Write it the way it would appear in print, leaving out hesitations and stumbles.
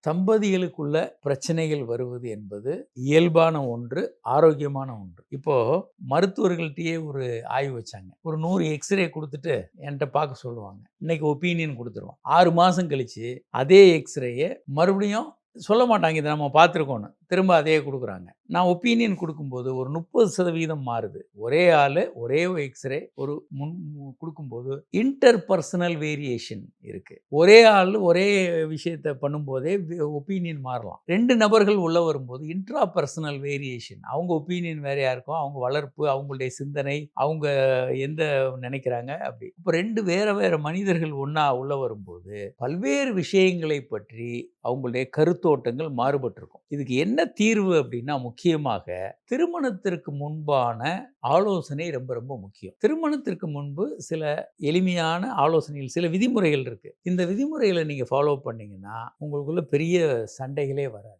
தம்பதிகளுக்குள்ள பிரச்சனைகள் வருவது என்பது இயல்பான ஒன்று, ஆரோக்கியமான ஒன்று. இப்போ மருத்துவர்கள்ட்டயே ஒரு ஆய்வு வச்சாங்க. ஒரு 100 எக்ஸ்ரே குடுத்துட்டு என்ட்ட பார்க்க சொல்லுவாங்க. இன்னைக்கு ஒப்பீனியன் குடுத்துருவோம். 6 மாசம் கழிச்சு அதே எக்ஸ்ரேய மறுபடியும் சொல்ல மாட்டாங்க. இத நம்ம பார்த்துருக்கோம்னு. திரும்ப அதையே குடுக்குறாங்க. நான் ஒப்பீனியன் குடுக்கும்போது ஒரு 30% மாறுது. ஒரே ஆளு, ஒரே எக்ஸ்ரே ஒரு குடுக்கும்போது இன்டர் பர்சனல் வேரியேஷன் இருக்கு. ஒரே ஆள் ஒரே விஷயத்த பண்ணும்போதே ஒப்பீனியன் மாறலாம். 2 நபர்கள் உள்ள வரும்போது இன்ட்ரா பர்சனல் வேரியேஷன். அவங்க ஒப்பீனியன் வேறையா இருக்கும். அவங்க வளர்ப்பு, அவங்களுடைய சிந்தனை, அவங்க எந்த நினைக்கிறாங்க அப்படி. இப்ப 2 வேற வேற மனிதர்கள் ஒண்ணா உள்ள வரும்போது பல்வேறு விஷயங்களை பற்றி அவங்களுடைய கருத்தோட்டங்கள் மாறுபட்டிருக்கும். இதுக்கு என்ன தீர்வு அப்படின்னா முக்கியமாக திருமணத்திற்கு முன்பான ஆலோசனை ரொம்ப ரொம்ப முக்கியம். திருமணத்திற்கு முன்பு சில எளிமையான ஆலோசனைகள், சில விதிமுறைகள் இருக்கு. இந்த விதிமுறைகளை நீங்க ஃபாலோ பண்ணீங்கன்னா உங்களுக்குள்ள பெரிய சண்டைகளே வராது.